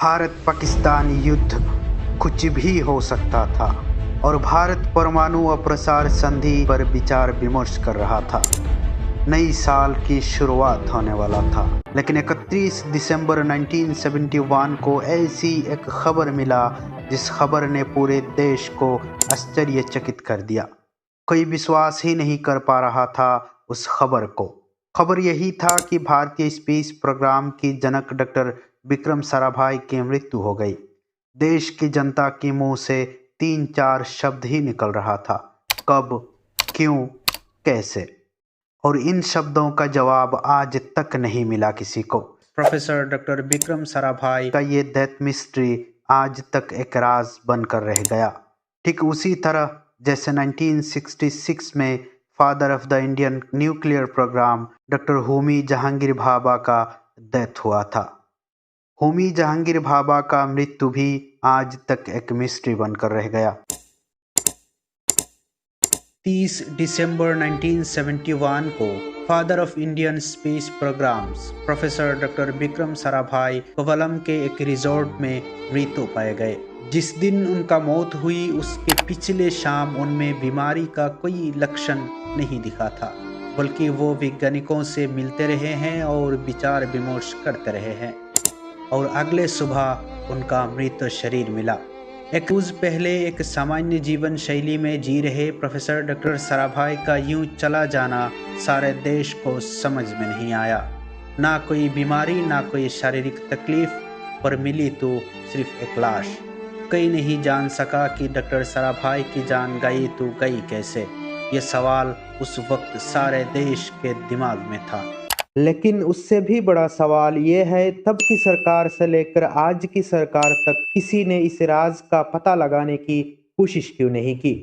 भारत पाकिस्तान युद्ध कुछ भी हो सकता था और भारत परमाणु अप्रसार संधि पर विचार विमर्श कर रहा था। नई साल की शुरुआत होने वाला था, लेकिन 31 दिसंबर 1971 को ऐसी एक खबर मिला जिस खबर ने पूरे देश को आश्चर्यचकित कर दिया। कोई विश्वास ही नहीं कर पा रहा था उस खबर को। खबर यही था कि भारतीय स्पेस प्रोग्राम की जनक डॉक्टर विक्रम साराभाई की मृत्यु हो गई। देश की जनता के मुंह से 3-4 शब्द ही निकल रहा था, कब, क्यों, कैसे, और इन शब्दों का जवाब आज तक नहीं मिला किसी को। प्रोफेसर डॉक्टर विक्रम साराभाई का ये डेथ मिस्ट्री आज तक एक राज बनकर रह गया। ठीक उसी तरह जैसे 1966 में father of the Indian nuclear programme doctor Homi Jehangir Bhabha का डेथ हुआ था। होमी जहांगीर भाभा का मृत्यु भी आज तक एक मिस्ट्री बनकर रह गया। 30 दिसंबर 1971 को father of Indian space programmes professor doctor Vikram Sarabhai Kovalam के एक रिजॉर्ट में मृत पाए गए। जिस दिन उनका मौत हुई उसके पिछले शाम उनमें बीमारी का कोई लक्षण नहीं दिखा था, बल्कि वो वैज्ञानिकों से मिलते रहे हैं और विचार विमर्श करते रहे हैं, और अगले सुबह उनका मृत शरीर मिला। एक रोज पहले एक सामान्य जीवन शैली में जी रहे प्रोफेसर डॉक्टर साराभाई का यूं चला जाना सारे देश को समझ में नहीं आया। ना कोई बीमारी, ना कोई शारीरिक तकलीफ, पर मिली तो सिर्फ एक लाश। कोई नहीं जान सका कि डॉक्टर साराभाई की जान गई तो गई कैसे। ये सवाल उस वक्त सारे देश के दिमाग में था। लेकिन उससे भी बड़ा सवाल ये है, तब की सरकार से लेकर आज की सरकार तक किसी ने इस राज का पता लगाने की कोशिश क्यों नहीं की।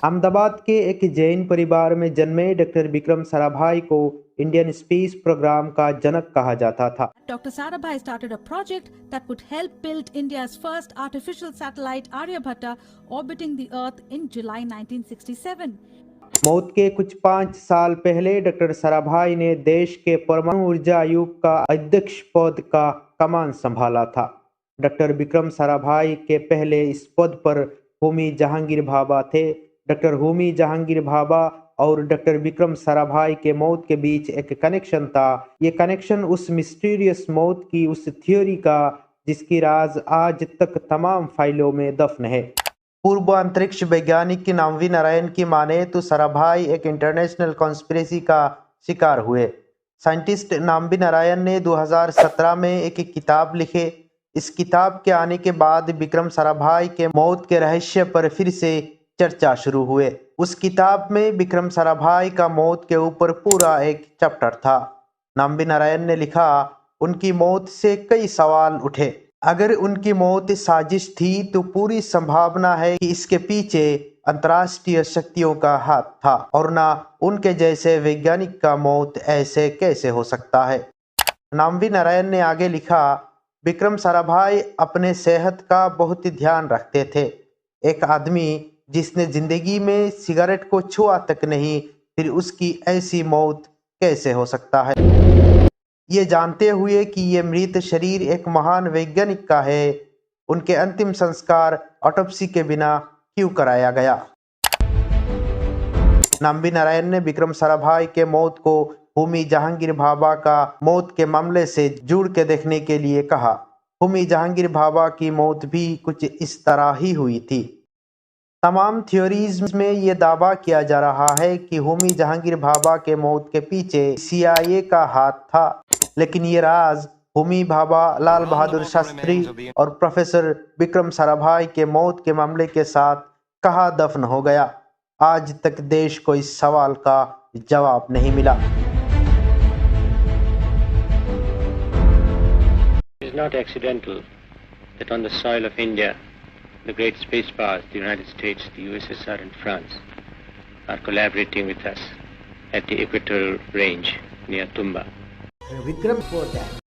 अहमदाबाद के एक जैन परिवार में जन्मे डॉक्टर विक्रम साराभाई को इंडियन स्पेस प्रोग्राम का जनक कहा जाता था। Dr. Sarabhai started a project that would help build India's first artificial satellite Aryabhatta orbiting the Earth in July 1967. मौत के कुछ 5 साल पहले डॉक्टर साराभाई ने देश के परमाणु ऊर्जा आयोग का अध्यक्ष पद का कमान संभाला था। डॉक्टर विक्रम साराभाई के पहले इस पद पर होमी जहांगीर भाभा थे। डॉक्टर होमी जहांगीर भाभा और डॉक्टर विक्रम साराभाई के मौत के बीच एक कनेक्शन था। ये कनेक्शन उस मिस्टीरियस मौत की, उस थ्योरी का जिसकी राज आज तक तमाम फाइलों में दफन है। पूर्व अंतरिक्ष वैज्ञानिक की नाम्बी नारायण की माने तो साराभाई एक इंटरनेशनल कॉन्स्पिरेसी का शिकार हुए। साइंटिस्ट नाम्बी नारायण ने 2017 में एक किताब लिखे। इस किताब के आने के बाद विक्रम साराभाई के मौत के रहस्य पर फिर से चर्चा शुरू हुए। उस किताब में विक्रम साराभाई का मौत के ऊपर पूरा एक चैप्टर था। नाम्बी नारायण ने लिखा, उनकी मौत से कई सवाल उठे। अगर उनकी मौत साजिश थी तो पूरी संभावना है कि इसके पीछे अंतर्राष्ट्रीय शक्तियों का हाथ था, और ना उनके जैसे वैज्ञानिक का मौत ऐसे कैसे हो सकता है। नाम्बी नारायण ने आगे लिखा, विक्रम साराभाई अपने सेहत का बहुत ध्यान रखते थे। एक आदमी जिसने जिंदगी में सिगरेट को छुआ तक नहीं, फिर उसकी ऐसी मौत कैसे हो सकता है। ये जानते हुए कि ये मृत शरीर एक महान वैज्ञानिक का है, उनके अंतिम संस्कार ऑटोप्सी के बिना क्यों कराया गया। नाम्बी नारायण ने विक्रम साराभाई के मौत को होमी जहांगीर भाभा का मौत के मामले से जोड़ के देखने के लिए कहा। होमी जहांगीर भाभा की मौत भी कुछ इस तरह ही हुई थी। तमाम थ्योरीज में ये दावा किया जा रहा है कि होमी जहांगीर भाभा के मौत के पीछे CIA का हाथ था, लेकिन ये राज होमी भाभा, लाल बहादुर शास्त्री और प्रोफेसर विक्रम साराभाई के मौत के मामले के साथ कहाँ दफन हो गया, आज तक देश को इस सवाल का जवाब नहीं मिला। It is not accidental that on the soil of India, the great space powers, the United States, the USSR and France, are collaborating with us at the equatorial range near Tumba. Vikram for that.